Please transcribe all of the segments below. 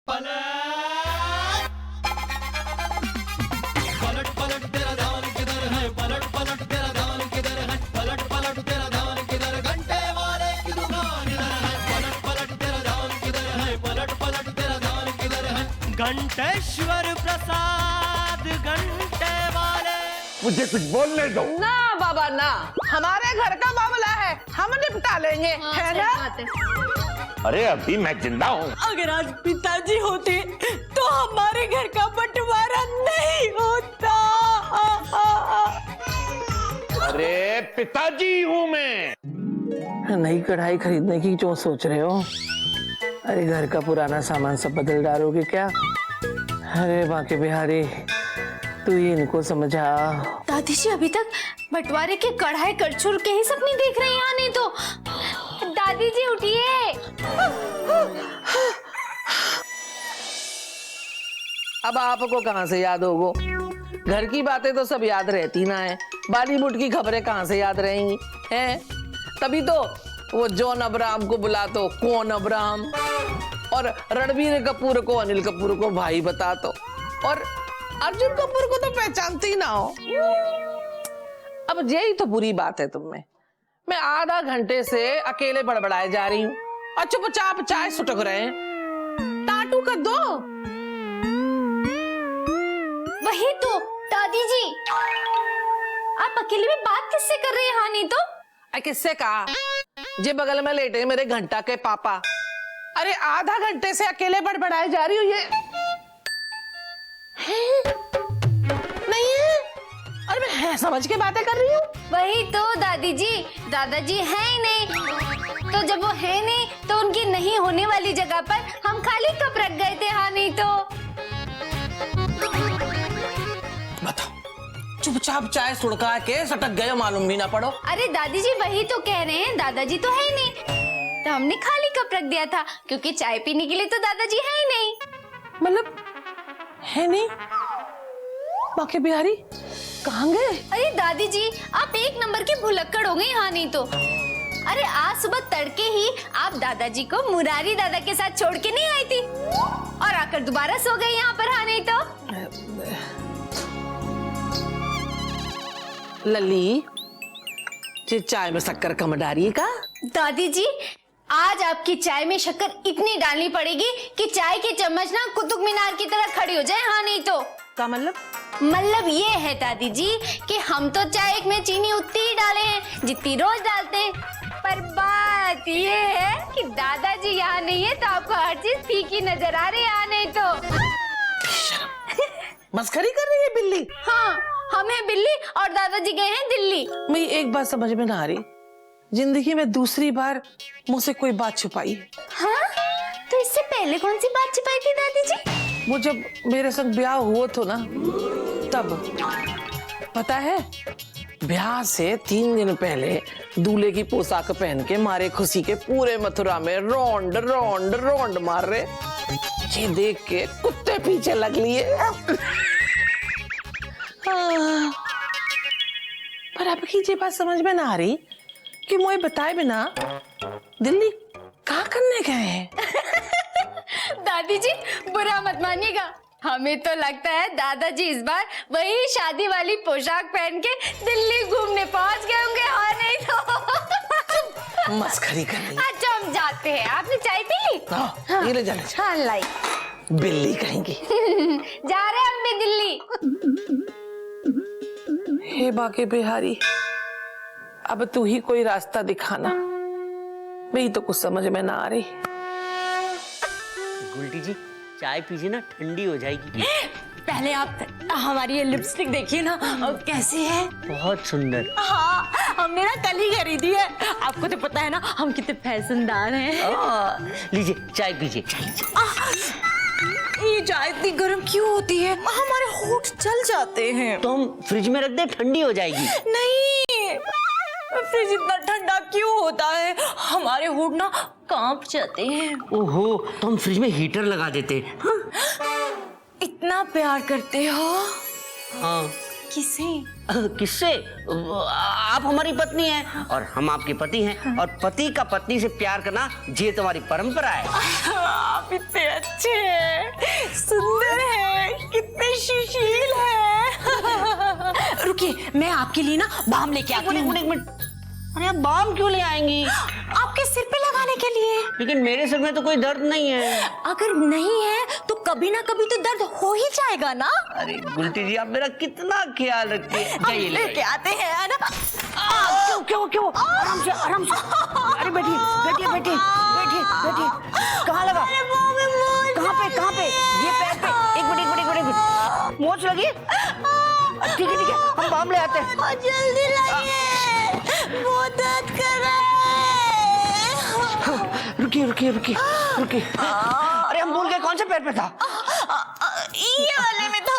पलट पलट तेरा ध्यान किधर है, पलट पलट तेरा ध्यान किधर है, पलट पलट तेरा ध्यान किधर, घंटे वाले की दुकान इधर है, पलट पलट तेरा ध्यान किधर है, पलट पलट तेरा ध्यान किधर है। घंटेश्वर प्रसाद घंटे वाले। मुझे कुछ बोलने दो। ना बाबा ना, हमारे घर का मामला है, हम निपटा लेंगे, है ना? अरे अभी मैं जिंदा हूँ। अगर आज पिताजी होते तो हमारे घर का बंटवारा नहीं होता। अरे पिताजी हूँ मैं। नई कढ़ाई खरीदने की क्यों सोच रहे हो? अरे घर का पुराना सामान सब बदल डालोगे क्या? अरे बाकी बिहारी, तू ही इनको समझा। दादी जी अभी तक बंटवारे के कढ़ाई करछुल के ही सपने देख रहे हैं यहाँ, नहीं तो दादी जी उठिए। अब आपको कहाँ से याद होगो? घर की बातें तो सब याद रहती ना है, बॉलीवुड की खबरें कहाँ से याद रहेंगी हैं? तभी तो वो जॉन अब्राहम को बुला तो कौन अब्राहम, और रणबीर कपूर को अनिल कपूर को भाई बता तो, और अर्जुन कपूर को तो पहचानती ही ना हो। अब यही तो बुरी बात है तुम में। मैं आधा घंटे से अकेले बड़बड़ाए जा रही हूँ और चुपचाप चाय सुटक रहे हैं। टाटू कर दो। वही तो दादी जी, आप अकेले में बात किससे कर रहे हैं यहाँ, नहीं तो? किससे कहा? जे बगल में लेटे मेरे घंटा के पापा। अरे आधा घंटे से अकेले बड़बड़ाए जा रही हूँ। ये नहीं है, अरे मैं है समझ के बातें कर रही हूँ। वही तो दादी जी, दादाजी है ही नहीं, तो जब वो है नहीं तो उनकी नहीं होने वाली जगह पर हम खाली कब रख गए थे, हाँ नहीं तो? बताओ, चुपचाप चाय सुड़का के सटक गए, मालूम भी ना पड़ो। अरे दादी जी वही तो कह रहे हैं, दादाजी तो है ही नहीं, तो हमने खाली कप रख दिया था, क्योंकि चाय पीने के लिए तो दादाजी है ही नहीं। मतलब है नहीं? बाकी बिहारी कहाँ गए? अरे दादी जी आप एक नंबर की भुलक्कड़ हो गई, हाँ नहीं तो? अरे आज सुबह तड़के ही आप दादाजी को मुरारी दादा के साथ छोड़ के नहीं आई थी, और आकर दोबारा सो गए यहाँ पर, हाँ नहीं तो? लली, ये चाय में शक्कर कम डाली का? दादी जी आज आपकी चाय में शक्कर इतनी डालनी पड़ेगी कि चाय की चम्मच ना कुतुब मीनार की तरह खड़ी हो जाए, हाँ नहीं तो? का मतलब? मतलब ये है दादी जी कि हम तो चाय में चीनी उतनी ही डाले हैं जितनी रोज डालते हैं, पर बात ये है कि दादाजी यहाँ नहीं है तो आपको हर चीज फीकी नजर आ रही है, हाँ नहीं तो? मस्करी कर रही है बिल्ली। हाँ हम हैं बिल्ली और दादाजी गए हैं दिल्ली। मैं एक बात समझ में ना आ रही, जिंदगी में दूसरी बार मुझसे कोई बात छुपाई है। हाँ तो इससे पहले कौन सी बात छुपाई थी दादी जी? वो जब मेरे संग ब्याह हुआ तो ना, तब पता है, ब्याह से 3 दिन पहले दूल्हे की पोशाक पहन के मारे खुशी के पूरे मथुरा में रोंड रोंड रोंड मार रहे। ये देख के कुत्ते पीछे लग लिए। पर अब की ये बात समझ में ना आ रही कि मुझे बताए बिना दिल्ली कहाँ करने गए हैं? दादी जी बुरा मत मानिएगा, हमें तो लगता है दादाजी इस बार वही शादी वाली पोशाक पहन के दिल्ली घूमने पहुंच गए होंगे, हाँ नहीं तो? मस्करी कर रही। अच्छा हम जाते हैं, आपने चाय पी ली? हाँ, ये ले जाने। हाँ लाई। बिल्ली कहेंगी। जा रहे हैं हम भी दिल्ली। हे बाके बिहारी, अब तू ही कोई रास्ता दिखाना, मेरी तो कुछ समझ में ना आ रही। गुलटी जी चाय पीजिए ना, ठंडी हो जाएगी। पहले आप हमारी ये लिपस्टिक देखिए ना, और कैसी है? बहुत सुंदर। हाँ हमने ना कल ही खरीदी है, आपको तो पता है ना हम कितने फैशनदार हैं। लीजिए चाय पीजिए, चाय लीजिए। ये चाय इतनी गर्म क्यों होती है? हमारे होंठ जल जाते हैं। तो हम फ्रिज में रख दें, ठंडी हो जाएगी। नहीं, फ्रिज इतना ठंडा क्यों होता है? हमारे होंठ ना कांप जाते हैं। ओहो, तो हम फ्रिज में हीटर लगा देते हैं। हाँ? इतना प्यार करते हो? हाँ। किसे? किससे? आप हमारी पत्नी हैं और हम आपके पति हैं, और पति का पत्नी से प्यार करना ये तुम्हारी परंपरा है। आप कितने अच्छे हैं, सुंदर हैं, कितने सुशील हैं। रुकिए, मैं आपके लिए ना बाम लेके आती हूँ। एक मिनट, अरे आप बाम क्यों ले आएंगी? आपके सिर पे लगाने के लिए। लेकिन मेरे सिर में तो कोई दर्द नहीं है। अगर नहीं है तो कभी ना कभी तो दर्द हो ही जाएगा ना। अरे गुलटी जी, आप मेरा कितना ख्याल रखती है। जाइए लेके आते हैं, है ना। क्यों आराम से अरे बैठिए बैठिए बैठिए बैठिए बैठिए। कहाँ लगा? कहाँ पे? ये पैर पे। एक मिनट मोच लगी? ठीक है, हम बाम ले आते हैं। जल्दी लाइए, बहुत दर्द कर रहा है। रुकिए। अरे हम भूल गए, कौन से पैर पे था? ये वाले में था।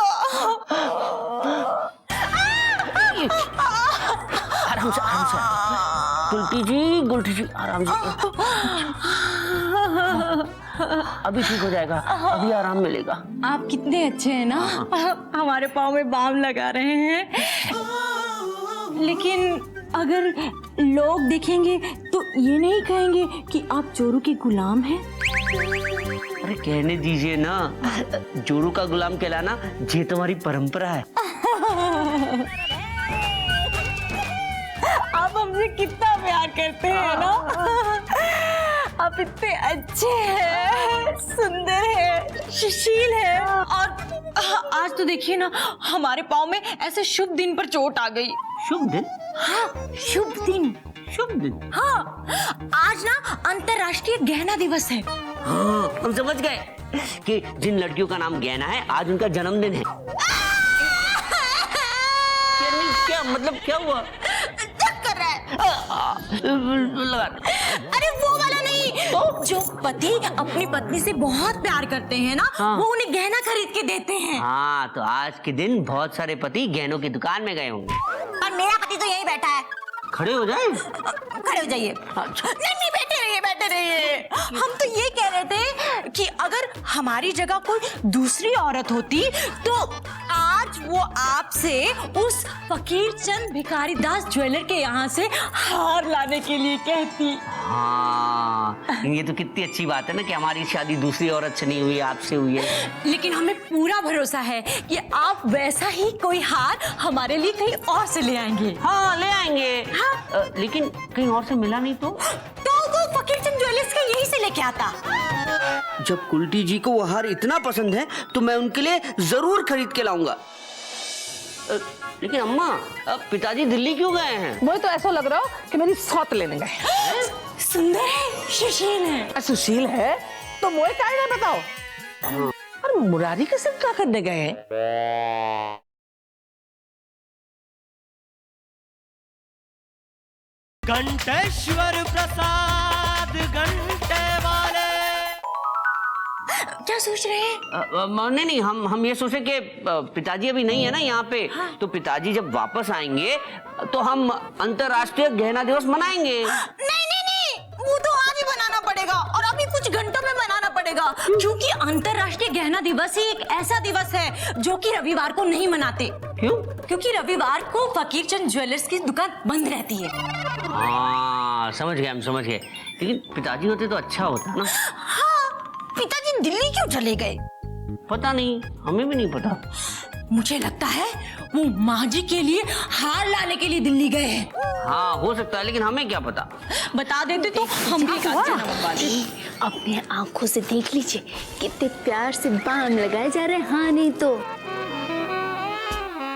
आराम से गुलटी जी आराम से। अभी ठीक हो जाएगा, अभी आराम मिलेगा। आप कितने अच्छे हैं ना, हमारे पाँव में बाम लगा रहे हैं। लेकिन अगर लोग देखेंगे तो ये नहीं कहेंगे कि आप चोरू के गुलाम हैं? अरे कहने दीजिए ना, जोरू का गुलाम कहलाना ये तुम्हारी परंपरा है। आप हमसे कितना प्यार करते हैं ना। आप इतने अच्छे हैं, सुंदर हैं, सुशील हैं। और आज तो देखिए ना, हमारे पाँव में ऐसे शुभ दिन पर चोट आ गई। शुभ दिन? हाँ, शुभ दिन। हाँ, आज ना अंतर्राष्ट्रीय गहना दिवस है। हाँ, हम समझ गए कि जिन लड़कियों का नाम गहना है, आज उनका जन्मदिन है। क्या मतलब, क्या हुआ? कर रहा है। लगा। अरे वो वाला नहीं, तो जो पति अपनी पत्नी से बहुत प्यार करते हैं ना, हाँ। वो उन्हें गहना खरीद के देते हैं। हाँ, तो आज के दिन बहुत सारे पति गहनों की दुकान में गए होंगे। और मेरा पति तो यही बैठा है। खड़े हो जाए। खड़े हो जाइए। नहीं, बैठे रहिए। हम तो ये कह रहे थे कि अगर हमारी जगह कोई दूसरी औरत होती तो आज वो आपसे उस फकीर चंद भिखारी दास ज्वेलर के यहाँ से हार लाने के लिए कहती। हाँ, ये तो कितनी अच्छी बात है ना कि हमारी शादी दूसरी औरत से नहीं हुई, आपसे हुई है। लेकिन हमें पूरा भरोसा है कि आप वैसा ही कोई हार हमारे लिए कहीं और से ले आएंगे। हाँ, ले आएंगे। हाँ? लेकिन कहीं और से मिला नहीं तो वो फकीर चंद ज्वेलर्स का यही से लेके आता। जब कुल्टी जी को वो हार इतना पसंद है तो मैं उनके लिए जरूर खरीद के लाऊंगा। लेकिन अम्मा, अब पिताजी दिल्ली क्यों गए हैं? मुझे तो ऐसा लग रहा हो कि मेरी सौत लेने गए। सुंदर है, सुशील है। सुशील है तो मुझे क्या नहीं बताओ। और मुरारी के साथ क्या करने गए हैं? घंटेश्वर प्रसाद घंटे वाले। क्या सोच रहे हैं? नहीं, हम ये सोचे कि पिताजी अभी नहीं है ना यहाँ पे। हाँ। तो पिताजी जब वापस आएंगे तो हम अंतर्राष्ट्रीय गहना दिवस मनाएंगे। नहीं, वो तो आज ही बनाना पड़ेगा और अभी कुछ घंटों में बनाना पड़ेगा, क्योंकि अंतर्राष्ट्रीय गहना दिवस ही एक ऐसा दिवस है जो कि रविवार को नहीं मनाते। क्यों? क्योंकि रविवार को फकीर चंद ज्वेलर्स की दुकान बंद रहती है। हाँ, समझ गए, हम समझ गए। लेकिन पिताजी होते तो अच्छा होता ना। हाँ, पिताजी दिल्ली क्यों चले गए? पता नहीं, हमें भी नहीं पता। मुझे लगता है वो माँ जी के लिए हार लाने के लिए दिल्ली गए हैं। हाँ, हो सकता है, लेकिन हमें क्या पता। बता देते तो हम भी अपने आंखों से देख लीजिए कितने प्यार से बाम लगाए जा रहे हैं। हाँ, नहीं तो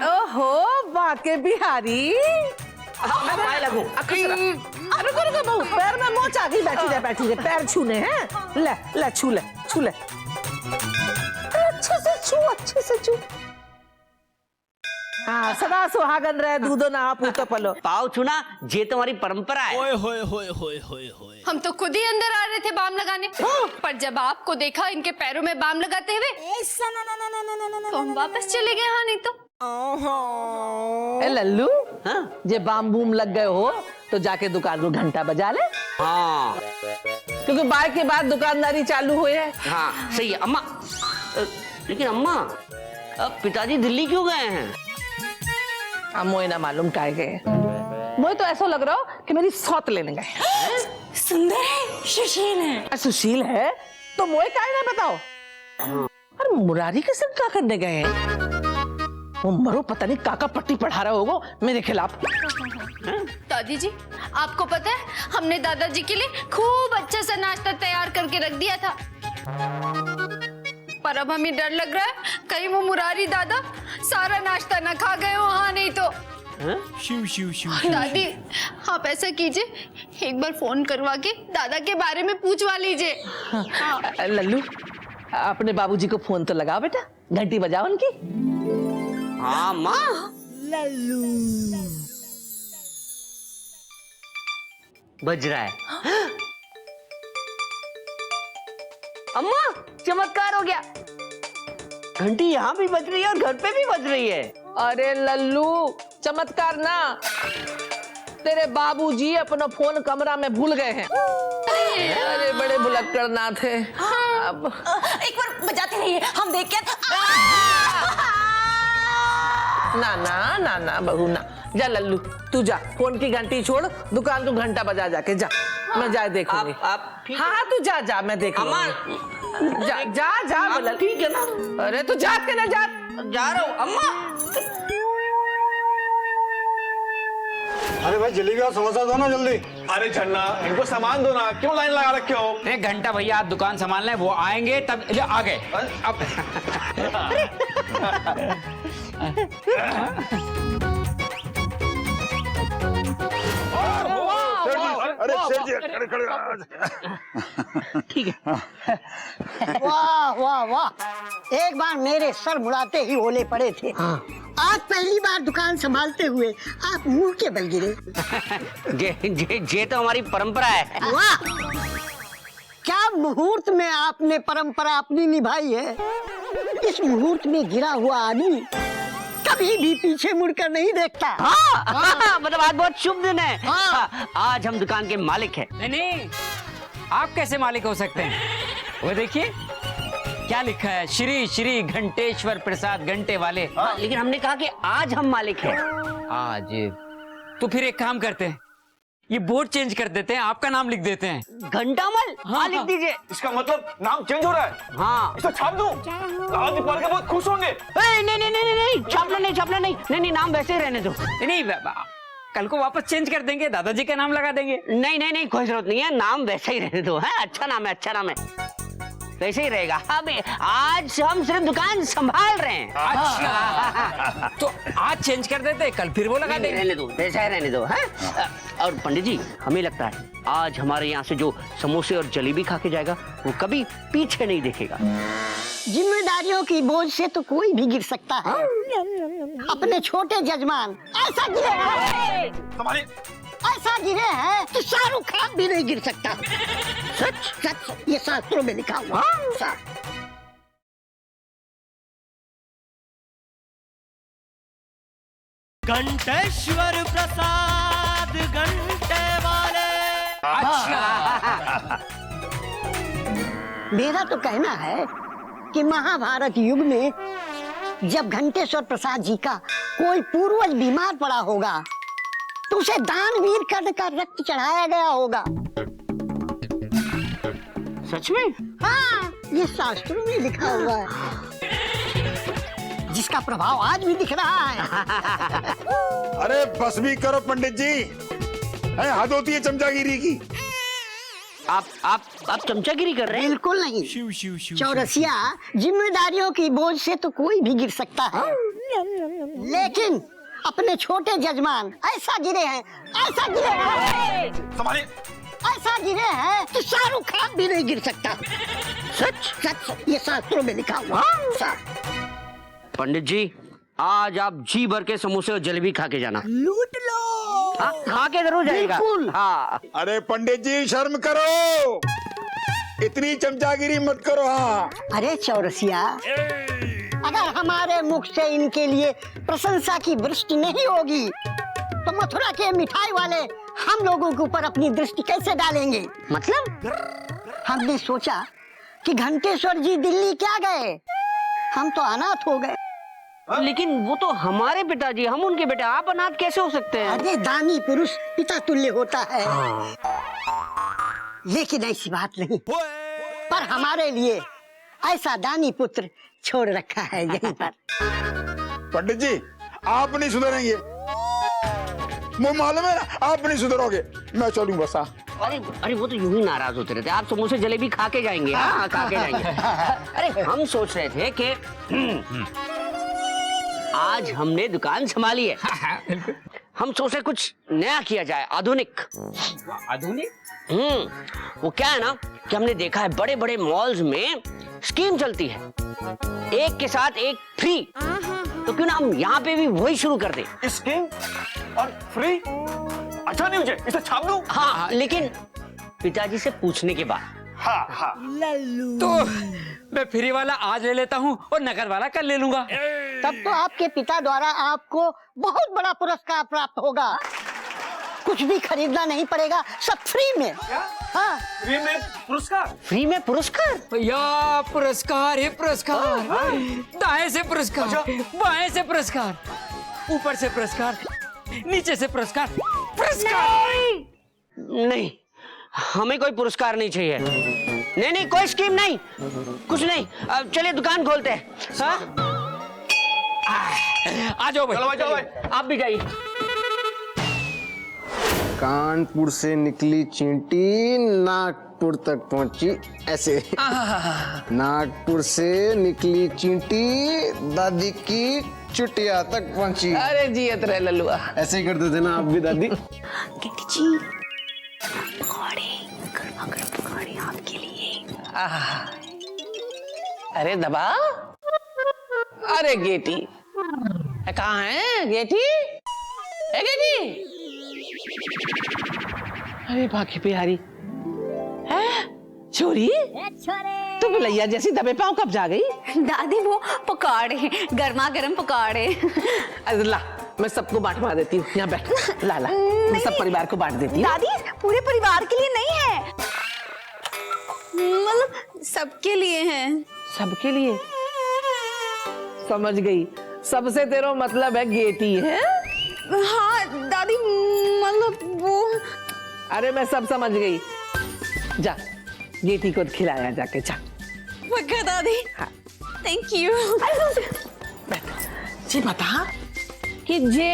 ओहो, बाके बिहारी। लगू। रुको बहू, पैर में मोच आ गई। बैठी रहे, पैर छूने हैं। ले छू ले। अच्छे से छू। हाँ, सदा सुहागन रहे, दूधो ना पूतो पलो। पाव छूना ये तुम्हारी परंपरा है। ओए होए। हम तो खुद ही अंदर आ रहे थे बाम लगाने, पर जब आपको देखा इनके पैरों में बाम लगाते हुए तो हम वापस चले गए। हाँ, नहीं तो ए लल्लू, हाँ? जे बाम बूम लग गए हो तो जाके दुकान को घंटा बजा ले। हाँ, क्योंकि बाय के बाद दुकानदारी चालू हुई है। हाँ, सही है अम्मा। लेकिन अम्मा, अब पिताजी दिल्ली क्यों गए हैं? मुझे ना मालूम काहे गए। मुझे तो ऐसा लग रहा हो कि मेरी सौत लेने गए। सुंदर है, सुशील है। सुशील है तो मोए काहे ना बताओ। अरे मुरारी के संग क्या करने गए हैं? वो मरो पता नहीं काका पट्टी पढ़ा रहा होगा मेरे खिलाफ। दादी जी, आपको पता है हमने दादाजी के लिए खूब अच्छा सा नाश्ता तैयार करके रख दिया था, पर अब हमें डर लग रहा है कहीं वो मुरारी दादा सारा नाश्ता न खा गए हो। हाँ नहीं तो शिव शिव शिव। दादी आप ऐसा कीजिए, एक बार फोन करवा के दादा के बारे में पूछवा लीजिए। लल्लू अपने बाबूजी को फोन तो लगाओ बेटा, घंटी बजाओ उनकी। हाँ माँ। बज रहा है। अम्मा चमत्कार हो गया, घंटी यहाँ भी बज रही है और घर पे भी बज रही है। अरे लल्लू चमत्कार ना, तेरे बाबूजी अपना फोन कमरा में भूल गए हैं। अरे बड़े भुलक्कड़ ना थे। अब एक बार बजाते रहिए, हम देख के। ना ना ना ना बहू ना, जा लल्लू तू जा, फोन की घंटी छोड़, दुकान तू घंटा बजा जाके जा। मैं जाए देखूंगी। आप हाँ तू जा जा, मैं देखूंगी। जा जा जा बोला। ठीक है ना, अरे तू जात के ना जात। जा रहा हूँ अम्मा। अरे भाई जलेबी और समोसा दो ना जल्दी। अरे झन्ना इनको सामान दो ना, क्यों लाइन लगा रखे हो? एक घंटा भैया आप दुकान संभाल लें, वो आएंगे तब ले आ गए। अब अरे शेर जी खड़े ठीक है। वाह वाह वाह, एक बार मेरे सर मुड़ाते ही ओले पड़े थे। आज पहली बार दुकान संभालते हुए आप मुंह के बल गिरे। ये तो हमारी परंपरा है। वाह, क्या मुहूर्त में आपने परंपरा अपनी निभाई है। इस मुहूर्त में गिरा हुआ आदमी कभी भी पीछे मुड़कर नहीं देखता। हाँ, मतलब आज बहुत शुभ दिन है। आज हम दुकान के मालिक हैं। नहीं, आप कैसे मालिक हो सकते हैं? वो देखिए क्या लिखा है, श्री श्री घंटेश्वर प्रसाद घंटे वाले। लेकिन हमने कहा कि आज हम मालिक हैं। आज तो फिर एक काम करते हैं, ये बोर्ड चेंज कर देते हैं, आपका नाम लिख देते हैं। घंटामल। हाँ लिख दीजिए। इसका मतलब नाम चेंज हो रहा है। हाँ इसको छाप दूं, दादाजी पढ़ के बहुत खुश होंगे। नहीं नहीं नहीं नहीं नहीं, छापना नहीं, छापना नहीं, नहीं नहीं, नाम वैसे ही रहने दो। नहीं कल को वापस चेंज कर देंगे, दादाजी का नाम लगा देंगे। नहीं नहीं नहीं, कोई जरूरत नहीं है, नाम वैसे ही रहने दो। है अच्छा नाम है, अच्छा नाम है, वैसे ही रहेगा। अब आज हम सिर्फ दुकान संभाल रहे हैं। अच्छा तो आज चेंज कर देते, कल फिर वो लगा देंगे। रहने दो, वैसा ही रहने दो। है और पंडित जी हमें लगता है आज हमारे यहाँ से जो समोसे और जलेबी खा के जाएगा वो कभी पीछे नहीं देखेगा। जिम्मेदारियों की बोझ से तो कोई भी गिर सकता है। अपने छोटे जजमान ऐसा गिरे हैं, ऐसा गिरे हैं कि शाहरुख खान भी नहीं गिर सकता। सच सच, ये शास्त्रों में लिखा हुआ। घंटेश्वर प्रसाद घंटे वाले। मेरा तो कहना है कि महाभारत युग में जब घंटेश्वर प्रसाद जी का कोई पूर्वज बीमार पड़ा होगा तो उसे दानवीर कर रक्त चढ़ाया गया होगा। सच में? हाँ, ये शास्त्रों में लिखा हुआ है, जिसका प्रभाव आज भी दिख रहा है। अरे बस भी करो पंडित जी, हद होती है चमचागिरी की। आप चमचागिरी कर रहे हैं? बिल्कुल नहीं। शिव शिव शिव। चौरसिया, जिम्मेदारियों की बोझ से तो कोई भी गिर सकता है, लेकिन अपने छोटे जजमान ऐसा गिरे हैं, ऐसा गिरे हैं, ऐसा गिरे हैं कि शाहरुख खान भी नहीं गिर सकता। सच सच, ये शास्त्रों में लिखा हुआ। पंडित जी आज आप जी भर के समोसे और जलेबी खा के जाना। लूट लो। हाँ, खा के जरूर जाएगा। बिल्कुल। हाँ। अरे पंडित जी शर्म करो, इतनी चमचागिरी मत करो। हाँ अरे चौरसिया, अगर हमारे मुख से इनके लिए प्रशंसा की वृष्टि नहीं होगी तो मथुरा के मिठाई वाले हम लोगों के ऊपर अपनी दृष्टि कैसे डालेंगे? मतलब हमने सोचा कि घंटेश्वर जी दिल्ली क्या गए, हम तो अनाथ हो गए। लेकिन वो तो हमारे पिताजी, हम उनके बेटे, आप अनाथ कैसे हो सकते हैं? अरे दानी पुरुष पिता तुल्य होता है। लेकिन ऐसी बात नहीं। पर हमारे लिए ऐसा दानी पुत्र छोड़ रखा है यहीं पर। पंडित जी आप नहीं सुधरेंगे, मुझे मालूम है ना आप नहीं सुधरोगे। मैं चलूं बस। अरे अरे वो तो यूं ही नाराज होते रहते, आप समोसे जलेबी खा के जाएंगे। हाँ खा के जाएंगे। अरे हम सोच रहे थे कि आज हमने दुकान संभाली है, हम सोचे कुछ नया किया जाए, आधुनिक। आधुनिक? वो क्या है ना कि हमने देखा है बड़े बड़े मॉल्स में स्कीम चलती है, एक के साथ एक फ्री। तो क्यों ना हम यहाँ पे भी वही शुरू कर दें। स्कीम और फ्री? अच्छा नहीं मुझे, इसे छाप दूं? हाँ लेकिन पिताजी से पूछने के बाद। हाँ हाँ। तो मैं फ्री वाला आज ले लेता हूँ और नकद वाला कल ले लूंगा। तब तो आपके पिता द्वारा आपको बहुत बड़ा पुरस्कार प्राप्त होगा। कुछ भी खरीदना नहीं पड़ेगा, सब फ्री में। हाँ फ्री में पुरस्कार? फ्री में पुरस्कार? भैया पुरस्कार है पुरस्कार, दाएं से पुरस्कार, बाएं से पुरस्कार, ऊपर से पुरस्कार, नीचे से पुरस्कार, पुरस्कार। नहीं हमें कोई पुरस्कार नहीं चाहिए। नहीं नहीं कोई स्कीम नहीं, कुछ नहीं। अब चलिए दुकान खोलते हैं। हाँ? आ जाओ भाई। चलो भाई। आप भी जाइए। कानपुर से निकली चींटी नागपुर तक पहुंची ऐसे। नागपुर से निकली चींटी दादी की चुटिया तक पहुंची। अरे जियत रहे लल्लुआ। ऐसे ही करते थे ना आप भी दादी। गेटी जी पकौड़े, गर्मा गर्म पकौड़े आपके लिए। अरे दबा। अरे गेटी कहाँ है गेटी? ए गेटी। अरे बाकी प्यारी है छोरी, तू भलैया जैसी दबे पाँव कब जा गई? दादी वो पकौड़े, गर्मा गर्म पकौड़े। अरे ला मैं सबको बांटवा देती हूँ, यहाँ बैठ। ला ला मैं सब परिवार को बांट देती हूँ। दादी पूरे परिवार के लिए नहीं है, मतलब सबके लिए हैं। सबके लिए? समझ गई, सबसे तेरा मतलब है गेटी है? हाँ दादी मतलब वो। अरे मैं सब समझ गई, जा गेटी को खिलाया जाके जा। पक्का दादी? हाँ। Thank you. जी बता कि जे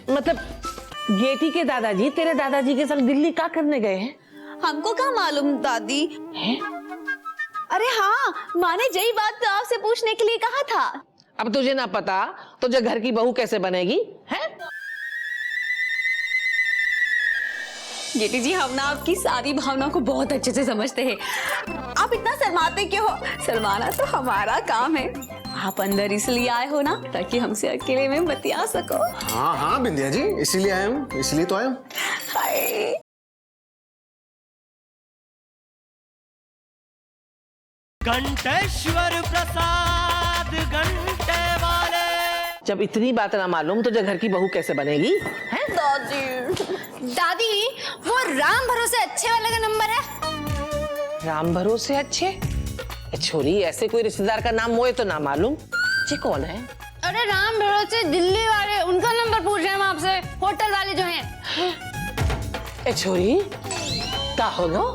मतलब गेटी के दादाजी तेरे दादाजी के संग दिल्ली क्या करने गए हैं? हमको क्या मालूम दादी है? अरे हाँ माँ ने यही बात तो आपसे पूछने के लिए कहा था। अब तुझे ना पता तो जो घर की बहू कैसे बनेगी है? गेटी जी हम ना आपकी सारी भावना को बहुत अच्छे से समझते हैं, आप इतना शर्माते क्यों हो? शर्माना तो हमारा काम है। आप अंदर इसलिए आए हो ना ताकि हमसे अकेले में बतिया सको। हाँ हाँ बिंदिया जी इसीलिए आया हूँ, इसलिए तो आया हूँ। हाय घंटेश्वर प्रसाद घंटे वाले। जब इतनी बात ना मालूम तो जो घर की बहू कैसे बनेगी है? दादी वो राम भरोसे अच्छे वाले का नंबर है। राम भरोसे अच्छे? ए छोरी ऐसे कोई रिश्तेदार का नाम मोए तो ना मालूम, ये कौन है? अरे राम भरोसे दिल्ली वाले, उनका नंबर पूछ रहे हैं हम आपसे, होटल वाले जो हैं। ए छोरी क्या हो गो?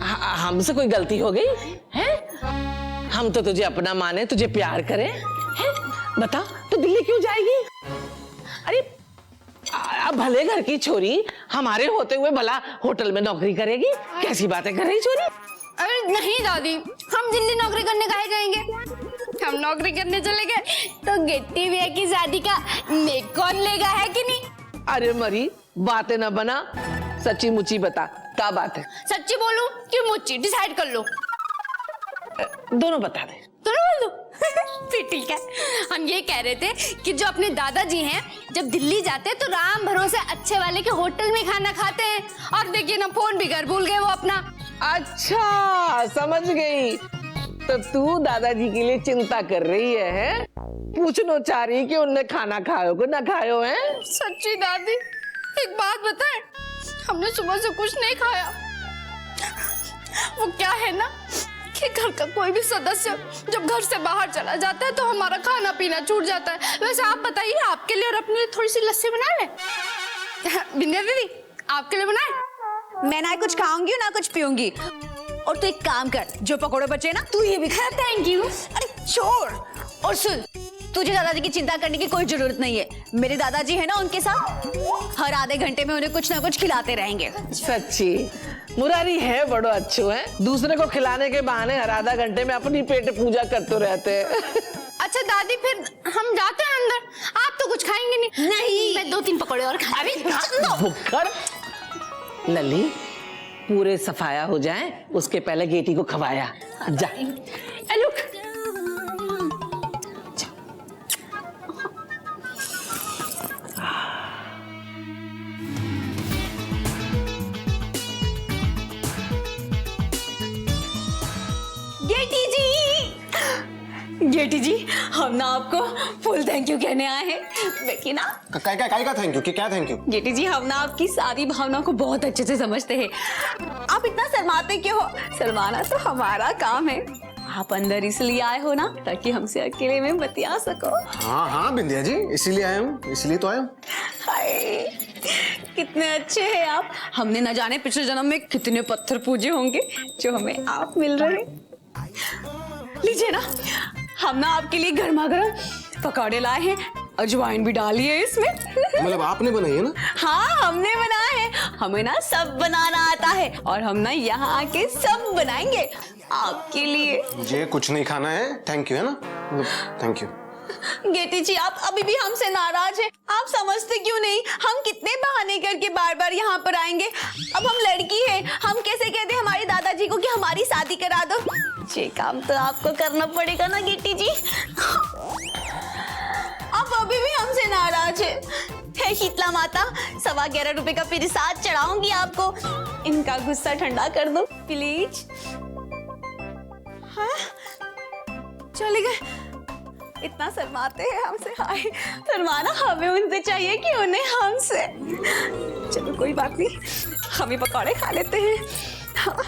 हमसे कोई गलती हो गई है? हम तो तुझे अपना माने, तुझे प्यार करें है? बता तो दिल्ली क्यों जाएगी? अरे अब भले घर की छोरी हमारे होते हुए भला होटल में नौकरी करेगी? कैसी बातें कर रही छोरी? अरे नहीं दादी हम दिल्ली नौकरी करने काहे जाएंगे? हम नौकरी करने चले गए तो गेट्टी भैया की शादी का नेक कौन लेगा, है कि नहीं? अरे मरी बातें न बना, सच्ची मुच्ची बता क्या बात है? सच्ची बोलूं कि मुच्ची? डिसाइड कर लो। दोनों बता दे। दोनों बोल दो? फिर ठीक है। हम ये कह रहे थे कि जो अपने दादाजी हैं जब दिल्ली जाते हैं तो राम भरोसे अच्छे वाले के होटल में खाना खाते हैं, और देखिए ना फोन भी घर भूल गए वो अपना। अच्छा समझ गई, तो तू दादाजी के लिए चिंता कर रही है? पूछना चाह रही कि उनने खाना खायो को ना खायो है? सच्ची दादी एक बात बताएं, हमने सुबह से कुछ नहीं खाया। वो क्या है ना कि घर का कोई भी सदस्य जब घर से बाहर चला जाता है तो हमारा खाना पीना छूट जाता है। वैसे आप बताइए आपके लिए और अपने लिए थोड़ी सी लस्सी बना ले। बिंदिया दीदी आपके लिए बनाए? मैं ना कुछ खाऊंगी ना कुछ पीऊंगी। और तू एक काम कर, जो पकोड़े बचे ना तू ये भी खा। Thank you. अरे छोड़, और सुन, तुझे दादाजी की चिंता करने की कोई जरूरत नहीं है। मेरे दादाजी है ना, उनके साथ हर आधे घंटे में उन्हें कुछ ना कुछ खिलाते रहेंगे। सच्ची मुरारी है बड़ो अच्छो है, दूसरे को खिलाने के बहाने हर आधा घंटे में अपनी पेट पूजा करते रहते हैं। अच्छा दादी फिर हम जाते हैं अंदर, आप तो कुछ खाएंगे नहीं। नहीं, मैं 2-3 पकौड़े और खा। अरे भुक्कड़ लली, पूरे सफाया हो जाए उसके पहले गेटी को खवाया जा। लुक गेटी जी, हम ना आपको फुल थैंक यू कहने आए हैं। देखिए ना, काय का थैंक यू, क्या थैंक यू? गेटी जी, हम ना आपकी सारी भावनाओं को बहुत अच्छे से समझते हैं। आप इतना शर्माते क्यों हो? शर्माना तो हमारा काम है। आप अंदर इसलिए आए हो ना, ताकि हमसे अकेले में बतिया सको। हाँ हाँ बिंदिया जी, इसीलिए आया हूँ, इसलिए तो आया हूँ। हाय, कितने अच्छे हैं आप। हमने न जाने पिछले जन्म में कितने पत्थर पूजे होंगे जो हमें आप मिल रहे। लीजिए ना, हम ना आपके लिए गर्मा गर्म पकौड़े लाए हैं, अजवाइन भी डाली है इसमें। मतलब आपने बनाई है ना? हाँ, हमने बनाया है। हमें ना सब बनाना आता है और हम ना यहाँ आके सब बनाएंगे आपके लिए। मुझे कुछ नहीं खाना है, थैंक यू, है ना? Thank you. गेटी जी, आप अभी भी हमसे नाराज हैं। आप समझते क्यों नहीं? हम कितने बहाने करके बार बार यहाँ पर आएंगे। अब हम लड़की हैं, हम कैसे कहते हमारे दादाजी को कि हमारी शादी करा दो। ये काम तो आपको करना पड़ेगा ना गेटी जी। आप अभी भी हमसे नाराज हैं। हे शीतला माता, 11.25 रुपए का प्रसाद चढ़ाऊंगी आपको, इनका गुस्सा ठंडा कर दो प्लीज। हाँ, चले गए। इतना शर्माते हैं हमसे। हाय, शर्माना हमें उनसे चाहिए कि उन्हें हमसे। चलो कोई बात नहीं, हम ही पकौड़े खा लेते हैं। हाँ।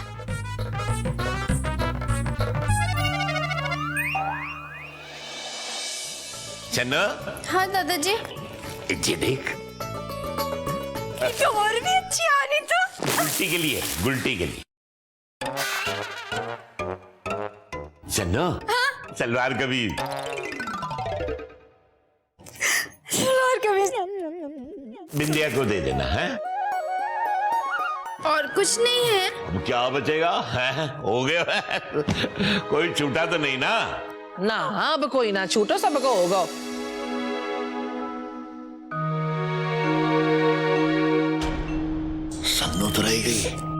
चन्ना, हाँ दादाजी। ये देख, और भी अच्छी आनी तो। गुलटी के लिए, गुलटी के लिए। चन्ना, सलवार कमीज। सलवार कमीज बिंदिया को दे देना है। और कुछ नहीं है? अब क्या बचेगा है? हो गया कोई छूटा तो नहीं ना? ना अब कोई ना छूटो, सबको होगा। सब तो रह गई।